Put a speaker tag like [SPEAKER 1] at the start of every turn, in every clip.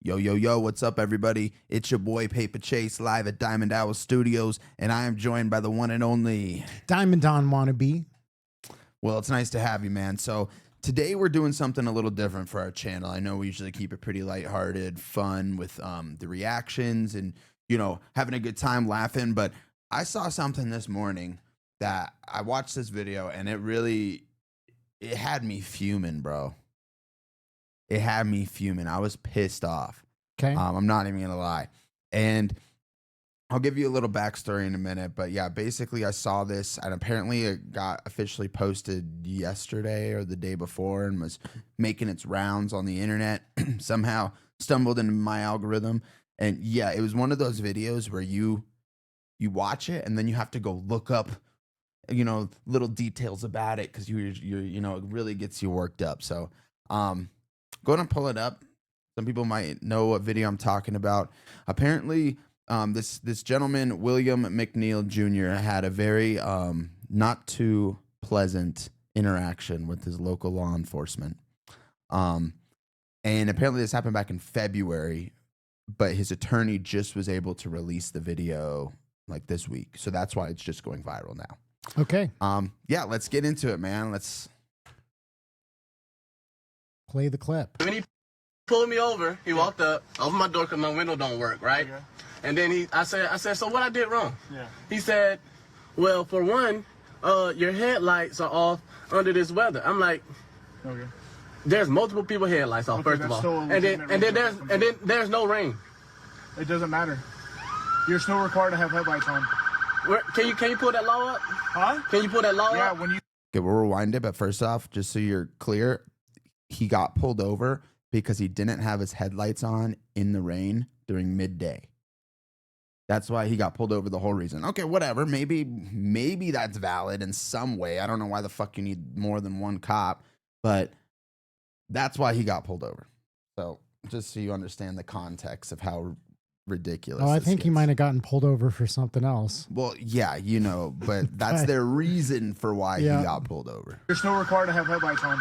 [SPEAKER 1] Yo, yo, yo, what's up, everybody? It's your boy Paper Chase live at Diamond Owl Studios, and I am joined by the one and only
[SPEAKER 2] Diamond Don wannabe.
[SPEAKER 1] Well, it's nice to have you, man. So today we're doing something a little different for our channel. I know we usually keep it pretty lighthearted, fun with the reactions and, you know, having a good time laughing. But I saw something this morning that I watched this video and it had me fuming, bro. It had me fuming. I was pissed off.
[SPEAKER 2] Okay.
[SPEAKER 1] I'm not even gonna lie. And I'll give you a little backstory in a minute, but yeah, basically I saw this and apparently it got officially posted yesterday or the day before and was making its rounds on the internet. Somehow stumbled into my algorithm. And yeah, it was one of those videos where you watch it and then you have to go look up, you know, little details about it because you're you know, it really gets you worked up. So go ahead and pull it up. Some people might know what video I'm talking about. Apparently, this gentleman, William McNeil Jr., had a very not too pleasant interaction with his local law enforcement. And apparently this happened back in February, but his attorney just was able to release the video like this week. So that's why it's just going viral now.
[SPEAKER 2] Okay.
[SPEAKER 1] Yeah, let's get into it, man. Let's
[SPEAKER 2] play the clip.
[SPEAKER 3] When he pulled me over, he walked up, opened my door because my window don't work, right? Okay. And then I said, so what I did wrong? Yeah. He said, well, for one, your headlights are off under this weather. I'm like, okay. There's multiple people headlights off, first of all. And then there's no rain.
[SPEAKER 4] It doesn't matter. You're still required to have headlights on.
[SPEAKER 3] Can you pull that law up?
[SPEAKER 4] Huh?
[SPEAKER 3] Can you pull that law up?
[SPEAKER 4] Yeah, when you...
[SPEAKER 1] Okay, we'll rewind it, but first off, just so you're clear, he got pulled over because he didn't have his headlights on in the rain during midday. That's why he got pulled over, the whole reason. Okay, whatever. Maybe that's valid in some way. I don't know why the fuck you need more than one cop, but that's why he got pulled over. So just so you understand the context of how ridiculous.
[SPEAKER 2] Oh, I think he might have gotten pulled over for something else.
[SPEAKER 1] Well, yeah, you know, but that's their reason for why he got pulled over.
[SPEAKER 4] You're still required to have headlights on.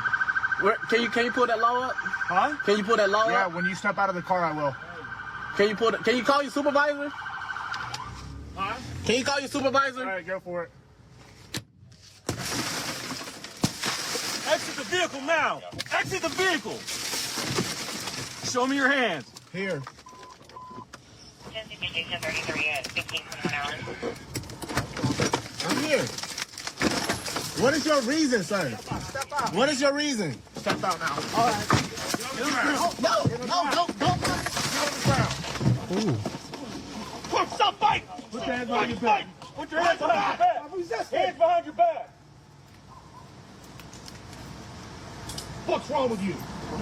[SPEAKER 3] Can you pull that law up?
[SPEAKER 4] Huh?
[SPEAKER 3] Can you pull that law up?
[SPEAKER 4] Yeah, when you step out of the car, I will.
[SPEAKER 3] Can you call your supervisor? Huh? Can you call your supervisor?
[SPEAKER 4] All right, go for it.
[SPEAKER 5] Exit the vehicle now! Exit the vehicle! Show me your hands.
[SPEAKER 4] Here.
[SPEAKER 3] I'm here. What is your reason, sir?
[SPEAKER 4] Step out.
[SPEAKER 3] What is your reason?
[SPEAKER 4] Step out now.
[SPEAKER 3] All right. No, don't.
[SPEAKER 2] Ooh.
[SPEAKER 5] Stop fighting!
[SPEAKER 4] Put your hands behind your back.
[SPEAKER 5] Put your hands behind your back! Hands behind your back! What's wrong with you?
[SPEAKER 3] I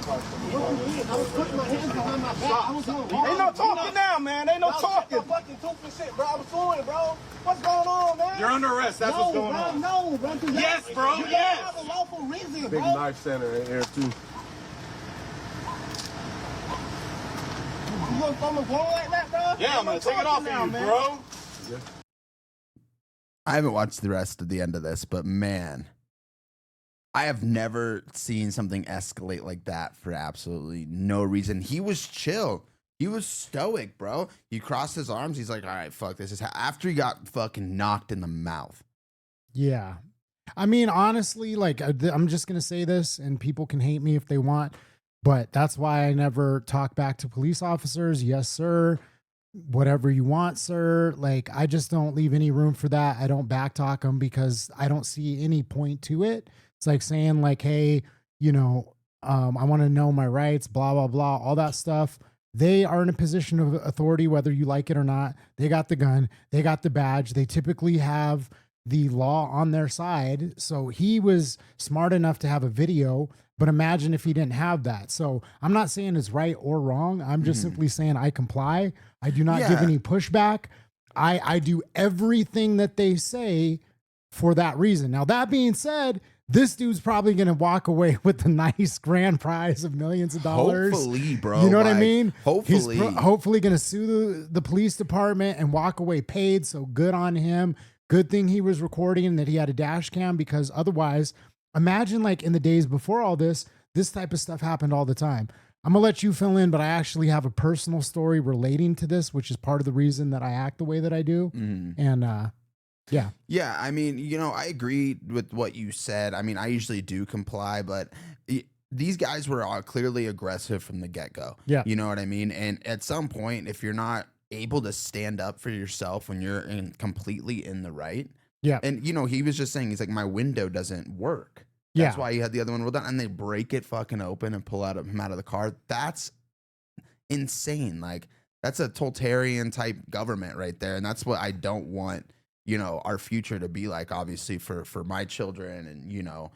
[SPEAKER 3] was putting my hands behind my back.
[SPEAKER 5] Ain't no talking now, man. Ain't no talking.
[SPEAKER 3] I'm fucking stupid shit, bro. I was doing it, bro. What's going on, man?
[SPEAKER 5] You're under arrest. That's what's going on.
[SPEAKER 3] No, bro.
[SPEAKER 5] Yes, bro.
[SPEAKER 3] You
[SPEAKER 5] Yes.
[SPEAKER 3] have a lawful reason,
[SPEAKER 4] Big
[SPEAKER 3] bro.
[SPEAKER 4] knife center in here, too.
[SPEAKER 3] You gonna throw me going like that, bro?
[SPEAKER 5] Yeah, I'm gonna take it off of you, bro.
[SPEAKER 1] I haven't watched the rest of the end of this, but man, I have never seen something escalate like that for absolutely no reason. He was chill. He was stoic, bro. He crossed his arms. He's like, all right, fuck this. After he got fucking knocked in the mouth.
[SPEAKER 2] Yeah. I mean, honestly, like, I'm just going to say this and people can hate me if they want, but that's why I never talk back to police officers. Yes, sir. Whatever you want, sir. Like, I just don't leave any room for that. I don't backtalk them because I don't see any point to it. It's like saying like, hey, you know, I want to know my rights, blah, blah, blah, all that stuff. They are in a position of authority, whether you like it or not. They got the gun. They got the badge. They typically have the law on their side. So he was smart enough to have a video, but imagine if he didn't have that. So I'm not saying it's right or wrong. I'm just simply saying I comply. I do not give any pushback. I do everything that they say for that reason. Now, that being said, this dude's probably going to walk away with the nice grand prize of millions of dollars.
[SPEAKER 1] Hopefully, bro.
[SPEAKER 2] You know what I mean?
[SPEAKER 1] Hopefully.
[SPEAKER 2] He's hopefully going to sue the police department and walk away paid. So good on him. Good thing he was recording and that he had a dash cam, because otherwise, imagine like in the days before all this type of stuff happened all the time. I'm gonna let you fill in, but I actually have a personal story relating to this, which is part of the reason that I act the way that I do. And yeah.
[SPEAKER 1] Yeah, I mean, I agree with what you said. I mean, I usually do comply, but these guys were clearly aggressive from the get-go.
[SPEAKER 2] Yeah.
[SPEAKER 1] You know what I mean? And at some point, if you're not able to stand up for yourself when you're completely in the right.
[SPEAKER 2] Yeah.
[SPEAKER 1] And, he was just saying, he's like, my window doesn't work. That's why he had the other one rolled down. And they break it fucking open and pull him out of the car. That's insane. Like, that's a totalitarian type government right there. And that's what I don't want, our future to be like, obviously, for my children. And,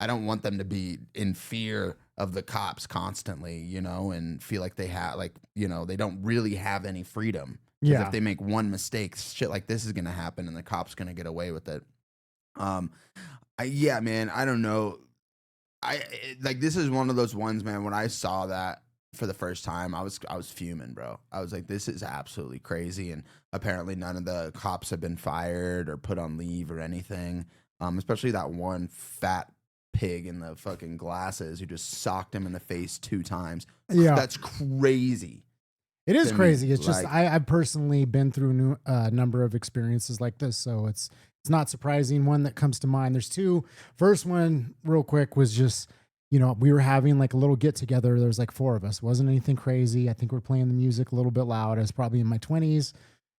[SPEAKER 1] I don't want them to be in fear of the cops constantly, and feel like they have, they don't really have any freedom.
[SPEAKER 2] Yeah.
[SPEAKER 1] If they make one mistake, shit like this is going to happen and the cop's going to get away with it. Yeah, man, I don't know. This is one of those ones, man, when I saw that for the first time, I was fuming, bro. I was like, this is absolutely crazy. And apparently none of the cops have been fired or put on leave or anything. Especially that one fat pig in the fucking glasses who just socked him in the face 2 times.
[SPEAKER 2] Yeah.
[SPEAKER 1] That's crazy.
[SPEAKER 2] It is crazy. It's just,
[SPEAKER 1] like,
[SPEAKER 2] I've personally been through a number of experiences like this. So it's not surprising. One that comes to mind, there's 2. First one real quick was just, we were having like a little get together. There's like 4 of us. It wasn't anything crazy. I think we're playing the music a little bit loud. I was probably in my 20s,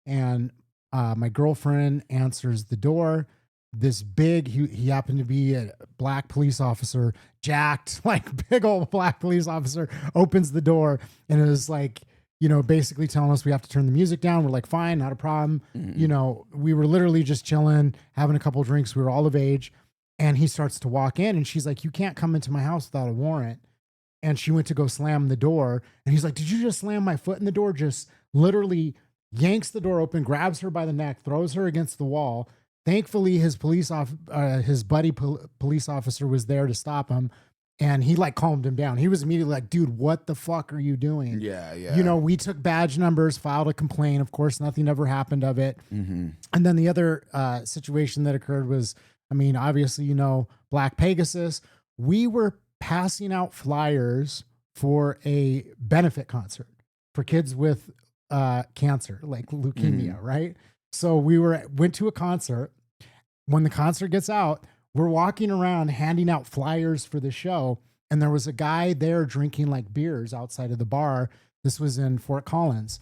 [SPEAKER 2] and my girlfriend answers the door. This big, he happened to be a black police officer, jacked, like big old black police officer, opens the door and is like, basically telling us we have to turn the music down. We're like, fine, not a problem. We were literally just chilling, having a couple of drinks. We were all of age. And he starts to walk in and she's like, you can't come into my house without a warrant. And she went to go slam the door. And he's like, did you just slam my foot in the door? Just literally yanks the door open, grabs her by the neck, throws her against the wall. Thankfully, his police officer was there to stop him, and he like calmed him down. He was immediately like, dude, what the fuck are you doing?
[SPEAKER 1] Yeah.
[SPEAKER 2] We took badge numbers, filed a complaint. Of course, nothing ever happened of it. And then the other situation that occurred was, I mean, obviously, Black Pegasus. We were passing out flyers for a benefit concert for kids with cancer, like leukemia, right? So we went to a concert. When the concert gets out, we're walking around handing out flyers for the show. And there was a guy there drinking like beers outside of the bar. This was in Fort Collins.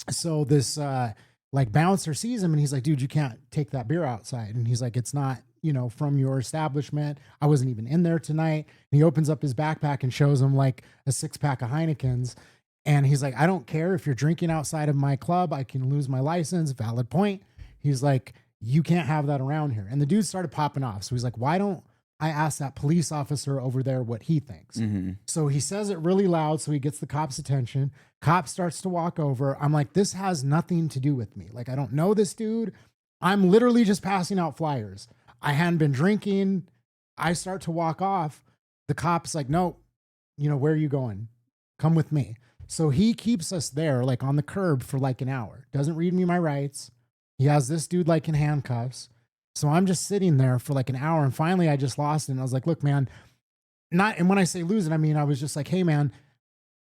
[SPEAKER 2] So this like bouncer sees him and he's like, dude, you can't take that beer outside. And he's like, it's not, from your establishment. I wasn't even in there tonight. And he opens up his backpack and shows him like a 6-pack of Heinekens. And he's like, I don't care if you're drinking outside of my club. I can lose my license. Valid point. He's like, you can't have that around here. And the dude started popping off. So he's like, why don't I ask that police officer over there what he thinks? So he says it really loud. So he gets the cop's attention. Cop starts to walk over. I'm like, this has nothing to do with me. Like, I don't know this dude. I'm literally just passing out flyers. I hadn't been drinking. I start to walk off. The cop's like, no, where are you going? Come with me. So he keeps us there, like on the curb for like an hour. Doesn't read me my rights. He has this dude like in handcuffs. So I'm just sitting there for like an hour. And finally I just lost it. And I was like, look, man, and when I say lose it, I mean, I was just like, hey man,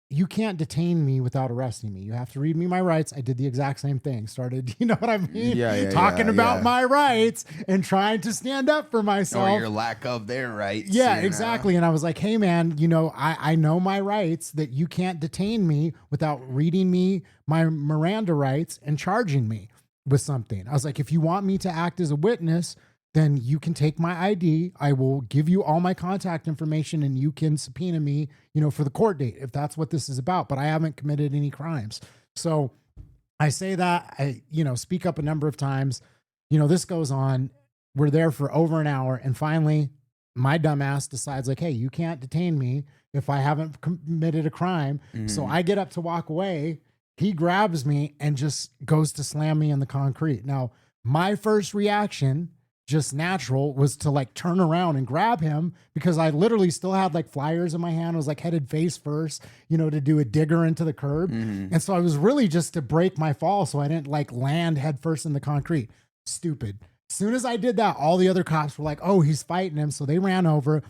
[SPEAKER 2] you can't detain me without arresting me. You have to read me my rights. I did the exact same thing. Started, you know what I mean? Talking about my rights and trying to stand up for myself.
[SPEAKER 1] Or your lack of their rights.
[SPEAKER 2] Yeah, exactly. And I was like, hey man, I know my rights, that you can't detain me without reading me my Miranda rights and charging me with something. I was like, if you want me to act as a witness, then you can take my ID. I will give you all my contact information and you can subpoena me, for the court date, if that's what this is about. But I haven't committed any crimes. So I say that, I speak up a number of times. This goes on. We're there for over an hour. And finally, my dumbass decides like, hey, you can't detain me if I haven't committed a crime. So I get up to walk away. He grabs me and just goes to slam me in the concrete. Now, my first reaction, just natural, was to like turn around and grab him because I literally still had like flyers in my hand. I was like headed face first, to do a digger into the curb. And so I was really just to break my fall so I didn't like land head first in the concrete. Stupid. As soon as I did that, all the other cops were like, oh, he's fighting him. So they ran over.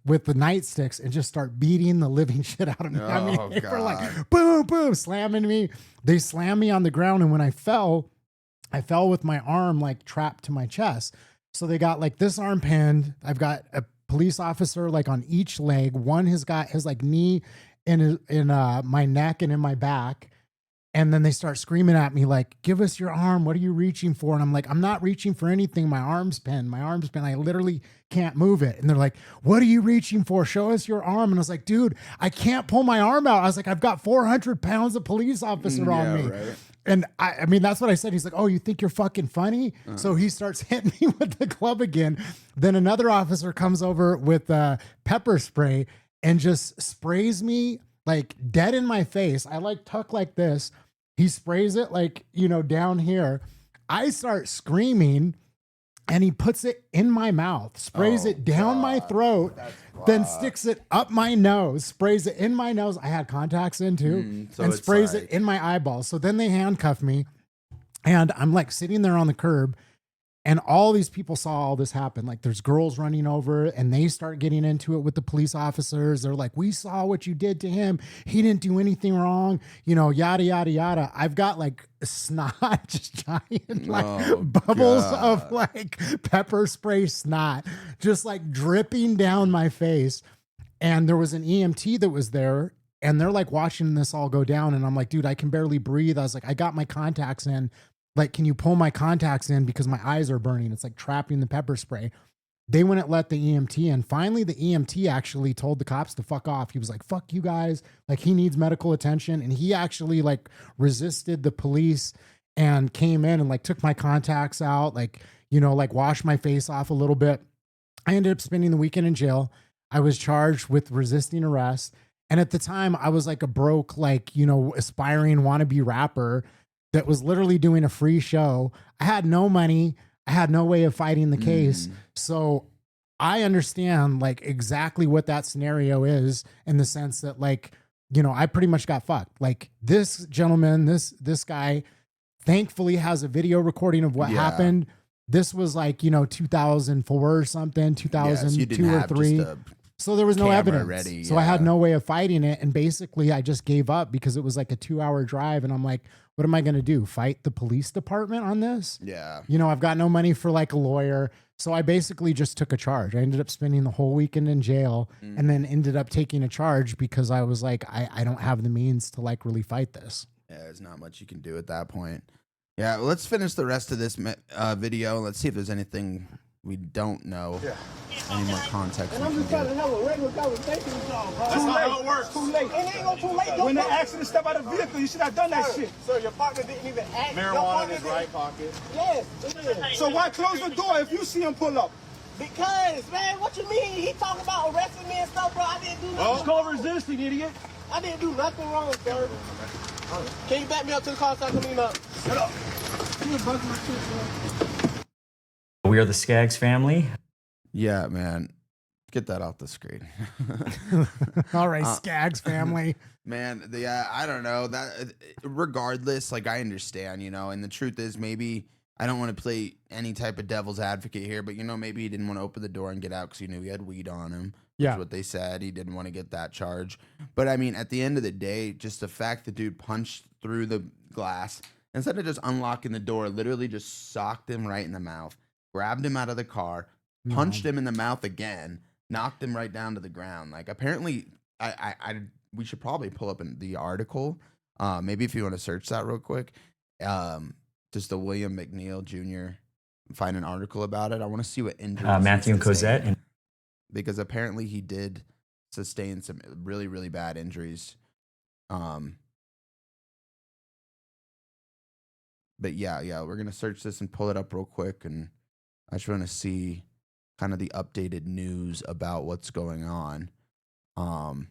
[SPEAKER 2] with the nightsticks and just start beating the living shit out of me. I mean,
[SPEAKER 1] Oh,
[SPEAKER 2] they were like,
[SPEAKER 1] God.
[SPEAKER 2] boom, boom, slamming me. They slammed me on the ground. And when I fell with my arm like trapped to my chest. So they got like this arm pinned. I've got a police officer like on each leg. One has got his like knee in my neck and in my back. And then they start screaming at me like, give us your arm. What are you reaching for? And I'm like, I'm not reaching for anything. My arm's pinned. My arm's pinned. I literally can't move it. And they're like, what are you reaching for? Show us your arm. And I was like, dude, I can't pull my arm out. I was like, I've got 400 pounds of police officer on me.
[SPEAKER 1] Right.
[SPEAKER 2] And I mean, that's what I said. He's like, oh, you think you're fucking funny? So he starts hitting me with the club again. Then another officer comes over with pepper spray and just sprays me like dead in my face. I like tuck like this. He sprays it like, down here. I start screaming and he puts it in my mouth, sprays it down my throat, then sticks it up my nose, sprays it in my nose. I had contacts in too,
[SPEAKER 1] so
[SPEAKER 2] and
[SPEAKER 1] it's
[SPEAKER 2] sprays
[SPEAKER 1] like-
[SPEAKER 2] it in my eyeballs. So then they handcuff me and I'm like sitting there on the curb. And all these people saw all this happen. Like there's girls running over and they start getting into it with the police officers. They're like, we saw what you did to him. He didn't do anything wrong. Yada, yada, yada. I've got like snot, just giant like bubbles of like pepper spray snot, just like dripping down my face. And there was an EMT that was there and they're like watching this all go down. And I'm like, dude, I can barely breathe. I was like, I got my contacts in. Like, can you pull my contacts in because my eyes are burning? It's like trapping the pepper spray. They wouldn't let the EMT in. Finally, the EMT actually told the cops to fuck off. He was like, fuck you guys. Like, he needs medical attention. And he actually like resisted the police and came in and like took my contacts out, like, like washed my face off a little bit. I ended up spending the weekend in jail. I was charged with resisting arrest. And at the time I was like a broke, like, aspiring wannabe rapper that was literally doing a free show. I had no money. I had no way of fighting the case. So I understand like exactly what that scenario is in the sense that like, I pretty much got fucked. Like this gentleman, this guy thankfully has a video recording of what happened. This was like, 2004 or something, 2002 or 3. So there was no evidence.
[SPEAKER 1] Ready,
[SPEAKER 2] So I had no way of fighting it. And basically I just gave up because it was like a 2-hour drive. And I'm like, what am I going to do? Fight the police department on this?
[SPEAKER 1] Yeah.
[SPEAKER 2] I've got no money for like a lawyer. So I basically just took a charge. I ended up spending the whole weekend in jail and then ended up taking a charge because I was like, I don't have the means to like really fight this.
[SPEAKER 1] Yeah, there's not much you can do at that point. Yeah, well, let's finish the rest of this video. Let's see if there's anything we don't know. Yeah. Any more context.
[SPEAKER 3] And I'm just trying to have a regular conversation with y'all, bro.
[SPEAKER 4] That's not how it works.
[SPEAKER 3] Too late. It ain't gonna too late.
[SPEAKER 4] When they asked you to step out of the vehicle, you should have done that shit.
[SPEAKER 3] Sir, your partner didn't even ask.
[SPEAKER 5] Marijuana in his right pocket.
[SPEAKER 3] Yes, it is.
[SPEAKER 4] So why close the door if you see him pull up?
[SPEAKER 3] Because, man, what you mean? He talking about arresting me and stuff, bro. I didn't do nothing.
[SPEAKER 5] It's called resisting, idiot.
[SPEAKER 3] I didn't do nothing wrong, sir. Can you back me up to the car so I can clean up?
[SPEAKER 4] Shut up.
[SPEAKER 3] You busting my shit, bro.
[SPEAKER 6] We are the Skaggs family.
[SPEAKER 1] Yeah, man. Get that off the screen.
[SPEAKER 2] All right, Skaggs family.
[SPEAKER 1] Man, I don't know that. Regardless, like I understand, and the truth is, maybe I don't want to play any type of devil's advocate here, but maybe he didn't want to open the door and get out because he knew he had weed on him.
[SPEAKER 2] Yeah,
[SPEAKER 1] that's what they said. He didn't want to get that charge. But I mean, at the end of the day, just the fact the dude punched through the glass instead of just unlocking the door, literally just socked him right in the mouth, grabbed him out of the car, punched him in the mouth again, knocked him right down to the ground. Like apparently, we should probably pull up the article. Maybe if you want to search that real quick, just the William McNeil Jr. find an article about it. I want to see what injuries
[SPEAKER 6] Matthew and Cosette,
[SPEAKER 1] because apparently he did sustain some really, really bad injuries. But yeah, we're gonna search this and pull it up real quick, and I just want to see kind of the updated news about what's going on. You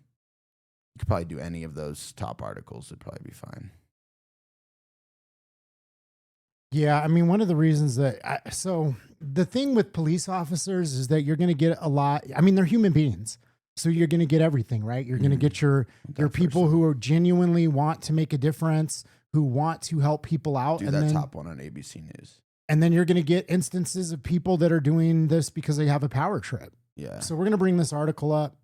[SPEAKER 1] could probably do any of those top articles; it'd probably be fine.
[SPEAKER 2] Yeah, I mean, one of the reasons that so the thing with police officers is that you're going to get a lot. I mean, they're human beings, so you're going to get everything, right? You're going to get your people who are genuinely want to make a difference, who want to help people out.
[SPEAKER 1] Do
[SPEAKER 2] and
[SPEAKER 1] that
[SPEAKER 2] then,
[SPEAKER 1] top one on ABC News.
[SPEAKER 2] And then you're going to get instances of people that are doing this because they have a power trip.
[SPEAKER 1] Yeah.
[SPEAKER 2] So we're going to bring this article up.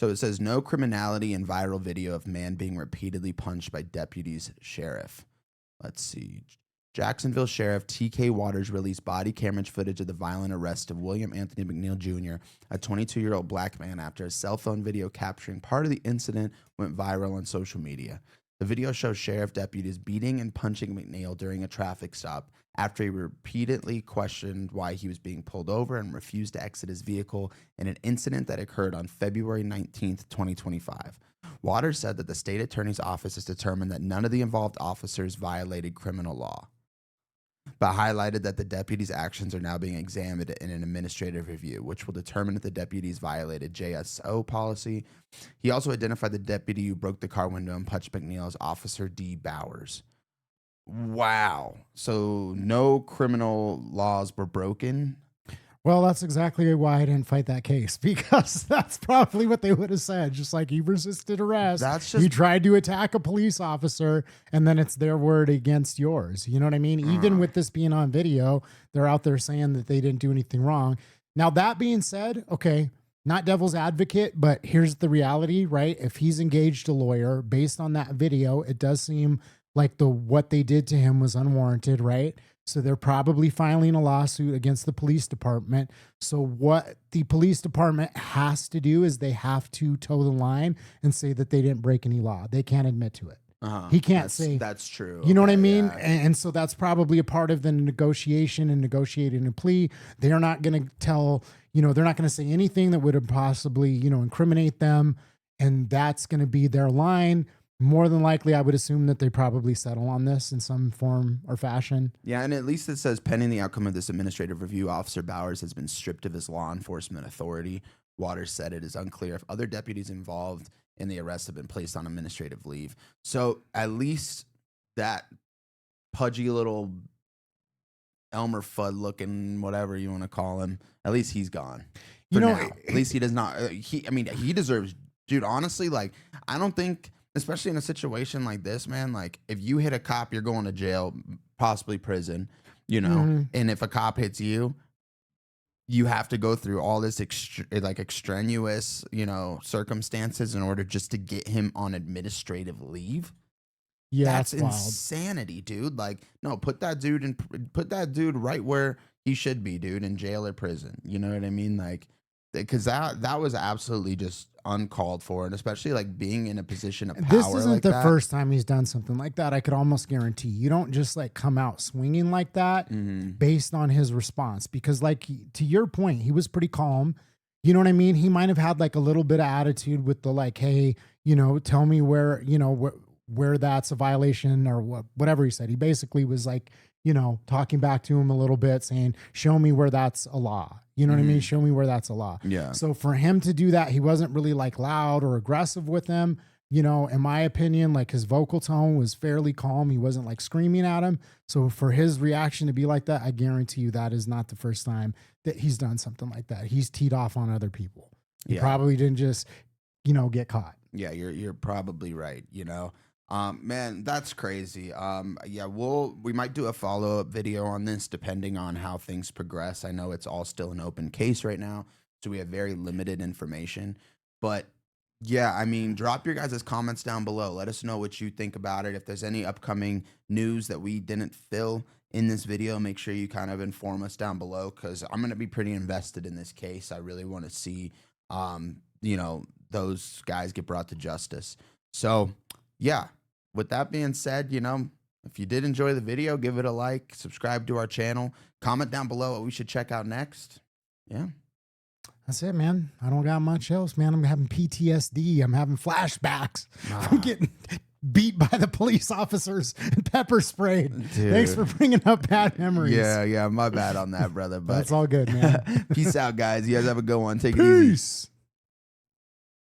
[SPEAKER 1] So it says no criminality in viral video of man being repeatedly punched by deputies sheriff. Let's see. Jacksonville Sheriff T.K. Waters released body camera footage of the violent arrest of William Anthony McNeil Jr., a 22-year-old black man, after a cell phone video capturing part of the incident went viral on social media. The video shows sheriff deputies beating and punching McNeil during a traffic stop after he repeatedly questioned why he was being pulled over and refused to exit his vehicle in an incident that occurred on February 19th, 2025. Waters said that the state attorney's office has determined that none of the involved officers violated criminal law, but highlighted that the deputies' actions are now being examined in an administrative review, which will determine if the deputies violated JSO policy. He also identified the deputy who broke the car window and punched McNeil as Officer D. Bowers. Wow. So no criminal laws were broken?
[SPEAKER 2] Well, that's exactly why I didn't fight that case, because that's probably what they would have said. Just like he resisted arrest.
[SPEAKER 1] That's just,
[SPEAKER 2] he tried to attack a police officer, and then it's their word against yours. You know what I mean? Even with this being on video, they're out there saying that they didn't do anything wrong. Now, that being said, okay, not devil's advocate, but here's the reality, right? If he's engaged a lawyer based on that video, it does seem like what they did to him was unwarranted, right? So they're probably filing a lawsuit against the police department. So what the police department has to do is they have to toe the line and say that they didn't break any law. They can't admit to it. He can't say
[SPEAKER 1] that's true.
[SPEAKER 2] You know what I mean?
[SPEAKER 1] Yeah.
[SPEAKER 2] And so that's probably a part of the negotiation and negotiating a plea. They're not going to tell, they're not going to say anything that would possibly, incriminate them. And that's going to be their line. More than likely, I would assume that they probably settle on this in some form or fashion.
[SPEAKER 1] Yeah, and at least it says, pending the outcome of this administrative review, Officer Bowers has been stripped of his law enforcement authority. Waters said it is unclear if other deputies involved in the arrest have been placed on administrative leave. So at least that pudgy little Elmer Fudd looking, whatever you want to call him, at least he's gone. Now. At least he does not. He deserves, dude, honestly, like, I don't think, especially in a situation like this, man, like if you hit a cop, you're going to jail, possibly prison, and if a cop hits you, you have to go through all this extraneous, circumstances in order just to get him on administrative leave.
[SPEAKER 2] Yeah,
[SPEAKER 1] that's insanity, dude. Like, no, put that dude right where he should be, dude, in jail or prison. You know what I mean? Like, because that was absolutely just uncalled for, and especially like being in a position of power.
[SPEAKER 2] This isn't like the first time he's done something like that. I could almost guarantee you don't just like come out swinging like that based on his response, because like to your point, he was pretty calm. You know what I mean? He might have had like a little bit of attitude with the like, hey, tell me where, where that's a violation or whatever he said. He basically was like, talking back to him a little bit, saying, show me where that's a law. You know what I mean? Show me where that's a law.
[SPEAKER 1] Yeah.
[SPEAKER 2] So for him to do that, he wasn't really like loud or aggressive with him. In my opinion, like his vocal tone was fairly calm. He wasn't like screaming at him. So for his reaction to be like that, I guarantee you that is not the first time that he's done something like that. He's teed off on other people. He probably didn't just, get caught.
[SPEAKER 1] Yeah, you're probably right. Man, that's crazy. We might do a follow-up video on this depending on how things progress. I know it's all still an open case right now, so we have very limited information. But yeah, I mean, drop your guys' comments down below. Let us know what you think about it. If there's any upcoming news that we didn't fill in this video, make sure you kind of inform us down below, because I'm going to be pretty invested in this case. I really want to see, those guys get brought to justice. So yeah. With that being said, if you did enjoy the video, give it a like, subscribe to our channel, comment down below what we should check out next. Yeah.
[SPEAKER 2] That's it, man. I don't got much else, man. I'm having PTSD. I'm having flashbacks from getting beat by the police officers and pepper sprayed. Dude. Thanks for bringing up bad memories.
[SPEAKER 1] Yeah, my bad on that, brother. But
[SPEAKER 2] that's all good, man.
[SPEAKER 1] Peace out, guys. You guys have a good one. Take it easy.
[SPEAKER 2] Peace.